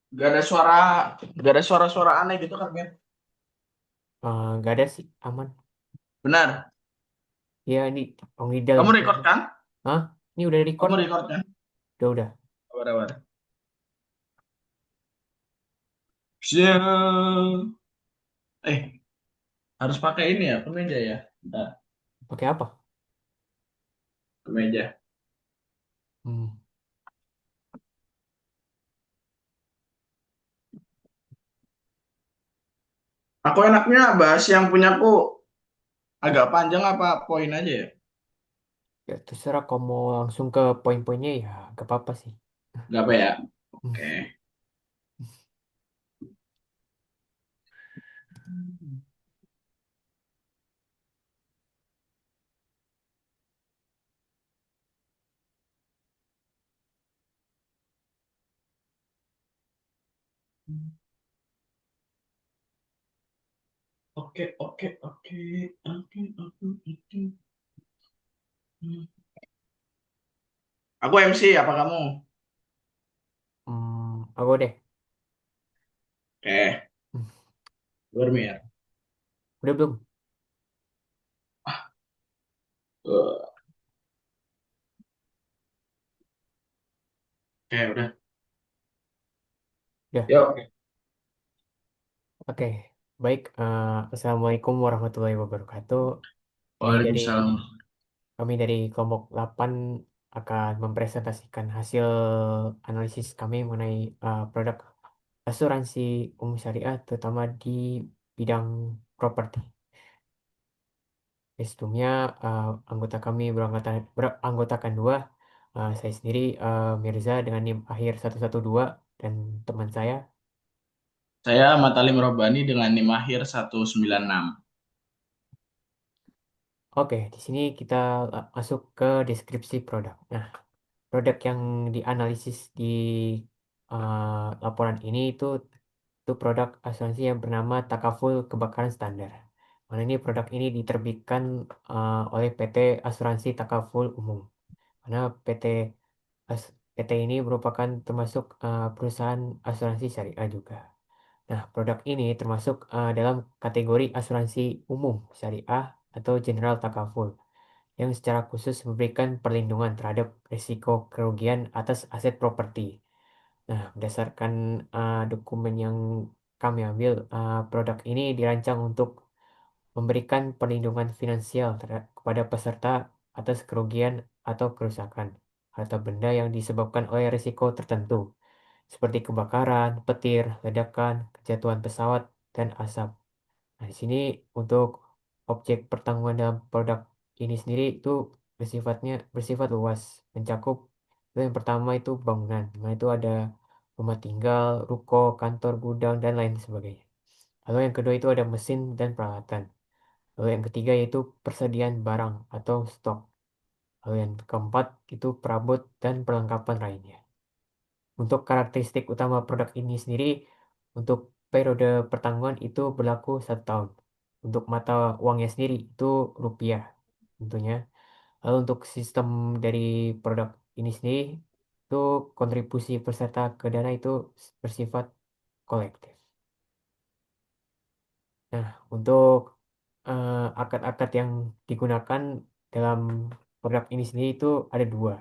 Gak ada suara, gak ada suara-suara aneh gitu kan, Mir? Nggak ada sih, aman. Benar. Ya ini Ongidel. Kamu record kan? Hah? Ini udah record? Kamu record kan? Udah. Sabar. Siap. Harus pakai ini ya, kemeja ya. Bentar, Pakai apa? kemeja. Hmm. Aku enaknya bahas yang punyaku agak panjang apa poin aja ya? Ya terserah kalau mau langsung ke poin-poinnya ya gak apa-apa sih. Gak apa ya? Hmm. Oke. Oke. Aku MC, apa kamu? Aku deh. Oke, Hmm. Bermir. Udah belum? Oke, udah. Ya. Yuk. Oke. Baik. Assalamualaikum warahmatullahi wabarakatuh. Kami dari Waalaikumsalam. kami dari kelompok 8 akan mempresentasikan hasil analisis kami mengenai produk asuransi umum syariah, terutama di bidang properti. Sebelumnya anggota kami beranggotakan dua, saya sendiri Mirza dengan NIM akhir 112 dan teman saya. Saya Matalim Robani dengan NIM akhir 196. Oke, di sini kita masuk ke deskripsi produk. Nah, produk yang dianalisis di laporan ini itu produk asuransi yang bernama Takaful Kebakaran Standar. Mana ini produk ini diterbitkan oleh PT Asuransi Takaful Umum. Karena PT ini merupakan termasuk perusahaan asuransi syariah juga. Nah, produk ini termasuk dalam kategori asuransi umum syariah atau general takaful yang secara khusus memberikan perlindungan terhadap risiko kerugian atas aset properti. Nah, berdasarkan dokumen yang kami ambil, produk ini dirancang untuk memberikan perlindungan finansial kepada peserta atas kerugian atau kerusakan harta benda yang disebabkan oleh risiko tertentu, seperti kebakaran, petir, ledakan, kejatuhan pesawat, dan asap. Nah, di sini untuk objek pertanggungan dalam produk ini sendiri itu bersifat luas, mencakup itu yang pertama itu bangunan, di mana itu ada rumah tinggal, ruko, kantor, gudang, dan lain sebagainya. Lalu yang kedua itu ada mesin dan peralatan. Lalu yang ketiga yaitu persediaan barang atau stok. Lalu yang keempat itu perabot dan perlengkapan lainnya. Untuk karakteristik utama produk ini sendiri, untuk periode pertanggungan itu berlaku 1 tahun. Untuk mata uangnya sendiri itu rupiah tentunya. Lalu untuk sistem dari produk ini sendiri, itu kontribusi peserta ke dana itu bersifat kolektif. Nah, untuk akad-akad yang digunakan dalam produk ini sendiri itu ada dua.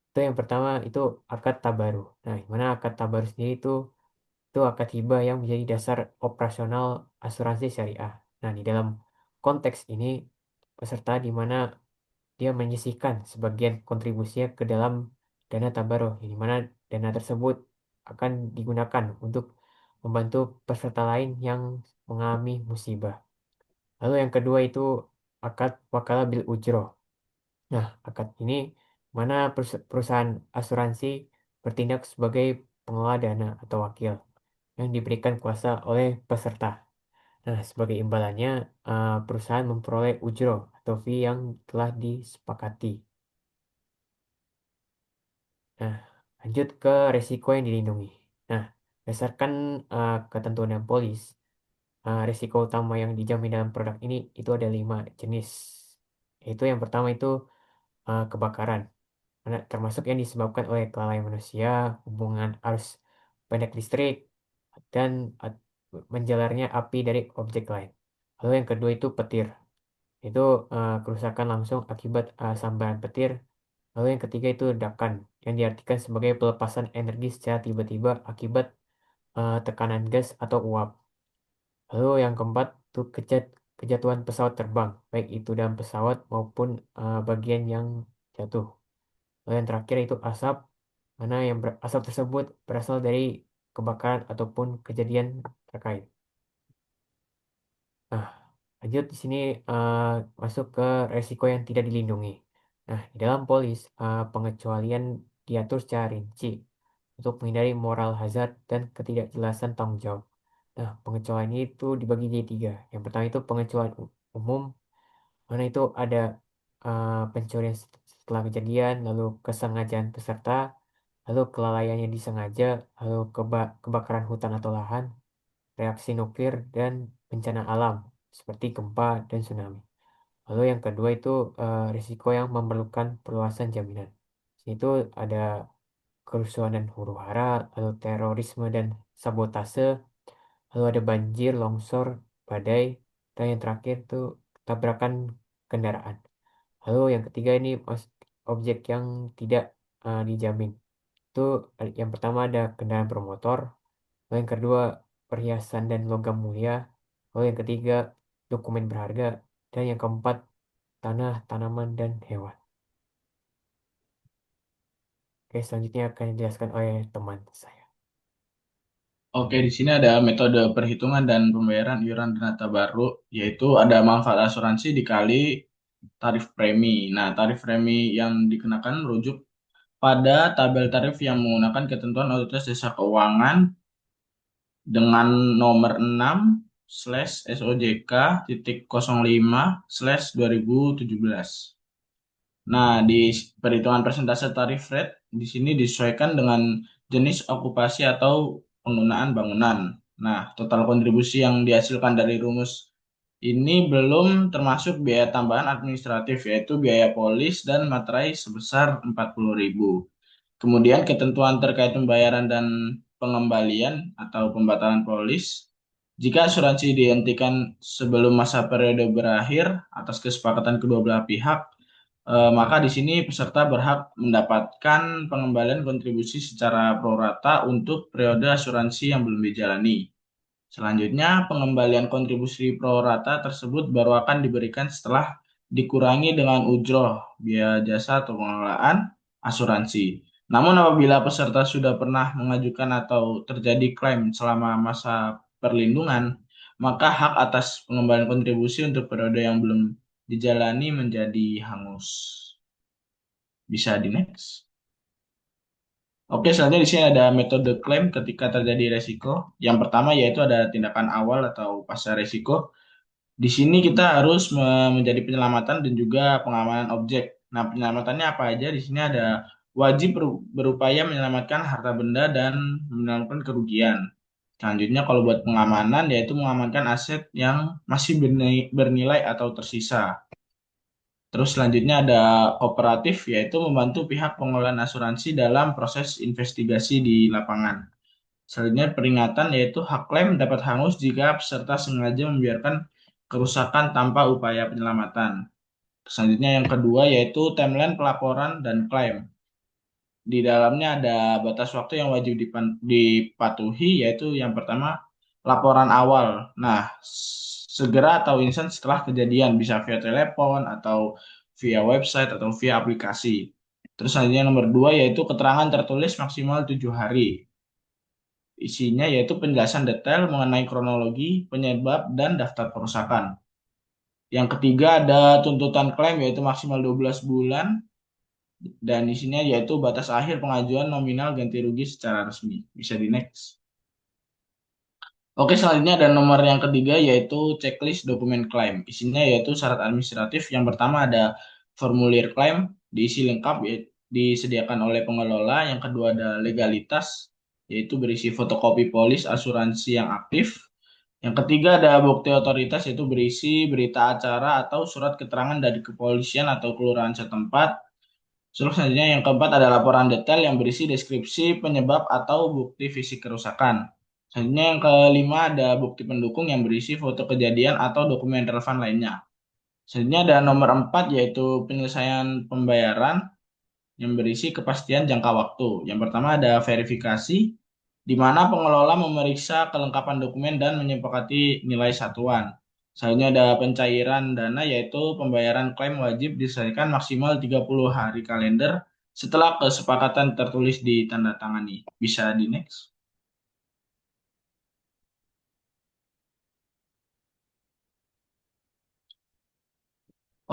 Itu yang pertama itu akad tabaruh. Nah, di mana akad tabaruh sendiri itu akad hibah yang menjadi dasar operasional asuransi syariah. Nah, di dalam konteks ini peserta di mana dia menyisihkan sebagian kontribusinya ke dalam dana tabaruh, di mana dana tersebut akan digunakan untuk membantu peserta lain yang mengalami musibah. Lalu yang kedua itu akad wakalah bil ujroh. Nah, akad ini mana perusahaan asuransi bertindak sebagai pengelola dana atau wakil yang diberikan kuasa oleh peserta. Nah, sebagai imbalannya, perusahaan memperoleh ujroh atau fee yang telah disepakati. Nah, lanjut ke risiko yang dilindungi. Nah, berdasarkan ketentuan yang polis, risiko utama yang dijamin dalam produk ini itu ada 5 jenis. Yaitu yang pertama itu kebakaran. Termasuk yang disebabkan oleh kelalaian manusia, hubungan arus pendek listrik, dan menjalarnya api dari objek lain. Lalu yang kedua itu petir. Itu kerusakan langsung akibat sambaran petir. Lalu yang ketiga itu ledakan, yang diartikan sebagai pelepasan energi secara tiba-tiba akibat tekanan gas atau uap. Lalu yang keempat itu kejatuhan pesawat terbang, baik itu dalam pesawat maupun bagian yang jatuh. Lalu yang terakhir itu asap, mana yang asap tersebut berasal dari kebakaran ataupun kejadian terkait. Nah, lanjut di sini eh, masuk ke resiko yang tidak dilindungi. Nah, di dalam polis pengecualian diatur secara rinci untuk menghindari moral hazard dan ketidakjelasan tanggung jawab. Nah, pengecualian ini itu dibagi jadi tiga. Yang pertama itu pengecualian umum, mana itu ada pencurian setelah kejadian, lalu kesengajaan peserta, lalu kelalaian yang disengaja, lalu kebakaran hutan atau lahan, reaksi nuklir, dan bencana alam seperti gempa dan tsunami. Lalu yang kedua itu risiko yang memerlukan perluasan jaminan. Itu ada kerusuhan dan huru-hara, lalu terorisme dan sabotase, lalu ada banjir, longsor, badai, dan yang terakhir itu tabrakan kendaraan. Lalu yang ketiga ini objek yang tidak dijamin. Itu yang pertama ada kendaraan bermotor, lalu yang kedua perhiasan dan logam mulia, lalu yang ketiga dokumen berharga, dan yang keempat tanah, tanaman, dan hewan. Oke, selanjutnya akan dijelaskan oleh teman saya. Oke, di sini ada metode perhitungan dan pembayaran iuran dan data baru, yaitu ada manfaat asuransi dikali tarif premi. Nah, tarif premi yang dikenakan merujuk pada tabel tarif yang menggunakan ketentuan Otoritas Jasa Keuangan dengan nomor 6/SOJK.05/2017. Nah, di perhitungan persentase tarif rate di sini disesuaikan dengan jenis okupasi atau penggunaan bangunan. Nah, total kontribusi yang dihasilkan dari rumus ini belum termasuk biaya tambahan administratif, yaitu biaya polis dan materai sebesar 40.000. Kemudian ketentuan terkait pembayaran dan pengembalian atau pembatalan polis. Jika asuransi dihentikan sebelum masa periode berakhir atas kesepakatan kedua belah pihak, maka di sini peserta berhak mendapatkan pengembalian kontribusi secara prorata untuk periode asuransi yang belum dijalani. Selanjutnya, pengembalian kontribusi prorata tersebut baru akan diberikan setelah dikurangi dengan ujroh, biaya jasa atau pengelolaan asuransi. Namun apabila peserta sudah pernah mengajukan atau terjadi klaim selama masa perlindungan, maka hak atas pengembalian kontribusi untuk periode yang belum dijalani menjadi hangus. Bisa di next. Oke, selanjutnya di sini ada metode klaim ketika terjadi resiko. Yang pertama yaitu ada tindakan awal atau pasca resiko. Di sini kita harus menjadi penyelamatan dan juga pengamanan objek. Nah, penyelamatannya apa aja? Di sini ada wajib berupaya menyelamatkan harta benda dan menyelamatkan kerugian. Selanjutnya kalau buat pengamanan yaitu mengamankan aset yang masih bernilai atau tersisa. Terus selanjutnya ada kooperatif, yaitu membantu pihak pengelolaan asuransi dalam proses investigasi di lapangan. Selanjutnya peringatan, yaitu hak klaim dapat hangus jika peserta sengaja membiarkan kerusakan tanpa upaya penyelamatan. Selanjutnya yang kedua yaitu timeline pelaporan dan klaim. Di dalamnya ada batas waktu yang wajib dipatuhi, yaitu yang pertama laporan awal. Nah, segera atau instan setelah kejadian, bisa via telepon atau via website atau via aplikasi. Terus selanjutnya nomor dua yaitu keterangan tertulis maksimal 7 hari. Isinya yaitu penjelasan detail mengenai kronologi, penyebab, dan daftar kerusakan. Yang ketiga ada tuntutan klaim yaitu maksimal 12 bulan dan isinya yaitu batas akhir pengajuan nominal ganti rugi secara resmi. Bisa di next. Oke, selanjutnya ada nomor yang ketiga yaitu checklist dokumen klaim. Isinya yaitu syarat administratif. Yang pertama ada formulir klaim diisi lengkap disediakan oleh pengelola. Yang kedua ada legalitas yaitu berisi fotokopi polis asuransi yang aktif. Yang ketiga ada bukti otoritas yaitu berisi berita acara atau surat keterangan dari kepolisian atau kelurahan setempat. Selanjutnya yang keempat ada laporan detail yang berisi deskripsi penyebab atau bukti fisik kerusakan. Selanjutnya yang kelima ada bukti pendukung yang berisi foto kejadian atau dokumen relevan lainnya. Selanjutnya ada nomor 4 yaitu penyelesaian pembayaran yang berisi kepastian jangka waktu. Yang pertama ada verifikasi, di mana pengelola memeriksa kelengkapan dokumen dan menyepakati nilai satuan. Selanjutnya ada pencairan dana, yaitu pembayaran klaim wajib diselesaikan maksimal 30 hari kalender setelah kesepakatan tertulis ditandatangani. Bisa di next.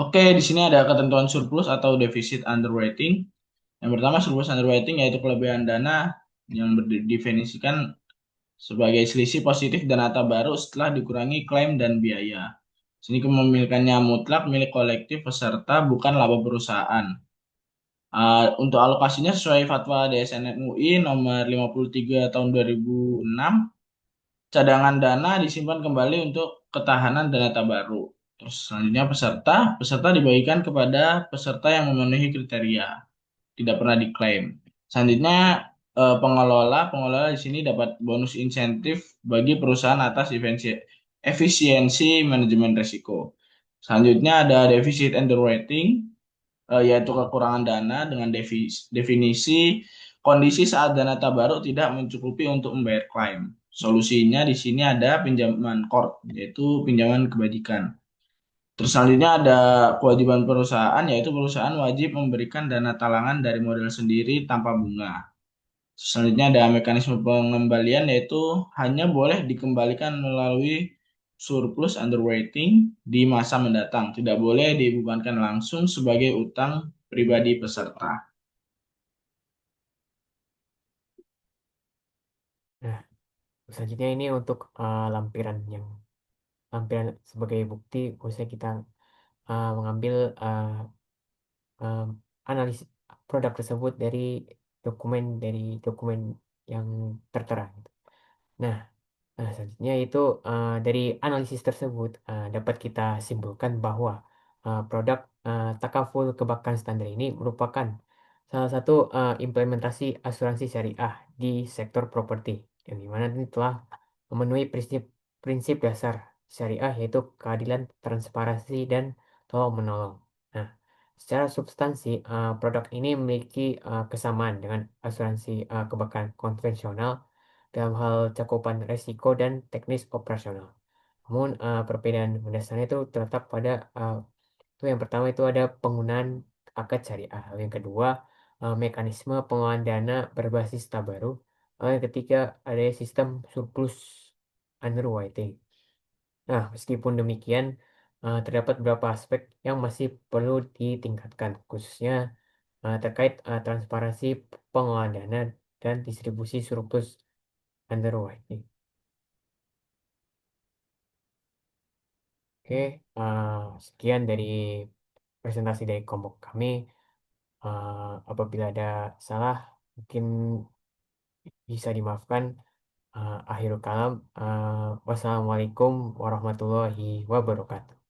Oke, di sini ada ketentuan surplus atau defisit underwriting. Yang pertama surplus underwriting yaitu kelebihan dana yang didefinisikan sebagai selisih positif dan data baru setelah dikurangi klaim dan biaya. Sini kepemilikannya mutlak milik kolektif peserta bukan laba perusahaan. Untuk alokasinya sesuai fatwa DSN MUI nomor 53 tahun 2006, cadangan dana disimpan kembali untuk ketahanan dan data baru. Terus selanjutnya peserta dibagikan kepada peserta yang memenuhi kriteria, tidak pernah diklaim. Selanjutnya pengelola di sini dapat bonus insentif bagi perusahaan atas efisiensi manajemen risiko. Selanjutnya ada defisit underwriting, yaitu kekurangan dana dengan definisi kondisi saat dana baru tidak mencukupi untuk membayar klaim. Solusinya di sini ada pinjaman core, yaitu pinjaman kebajikan. Terus selanjutnya ada kewajiban perusahaan, yaitu perusahaan wajib memberikan dana talangan dari modal sendiri tanpa bunga. Selanjutnya ada mekanisme pengembalian, yaitu hanya boleh dikembalikan melalui surplus underwriting di masa mendatang. Tidak boleh dibebankan langsung sebagai utang pribadi peserta. Nah, selanjutnya ini untuk lampiran sebagai bukti, khususnya kita mengambil um, analisis produk tersebut dari dokumen yang tertera, gitu. Nah, selanjutnya itu dari analisis tersebut dapat kita simpulkan bahwa produk takaful kebakaran standar ini merupakan salah satu implementasi asuransi syariah di sektor properti, yang dimana ini telah memenuhi prinsip dasar syariah, yaitu keadilan, transparansi, dan tolong menolong. Nah, secara substansi produk ini memiliki kesamaan dengan asuransi kebakaran konvensional dalam hal cakupan resiko dan teknis operasional. Namun perbedaan mendasarnya itu terletak pada itu yang pertama itu ada penggunaan akad syariah. Lalu yang kedua mekanisme pengelolaan dana berbasis tabaru. Lalu yang ketiga ada sistem surplus underwriting. Nah, meskipun demikian terdapat beberapa aspek yang masih perlu ditingkatkan, khususnya terkait transparansi pengelolaan dana dan distribusi surplus underwriting. Oke, sekian dari presentasi dari kelompok kami. Apabila ada salah, mungkin bisa dimaafkan. Akhirul kalam. Wassalamualaikum warahmatullahi wabarakatuh.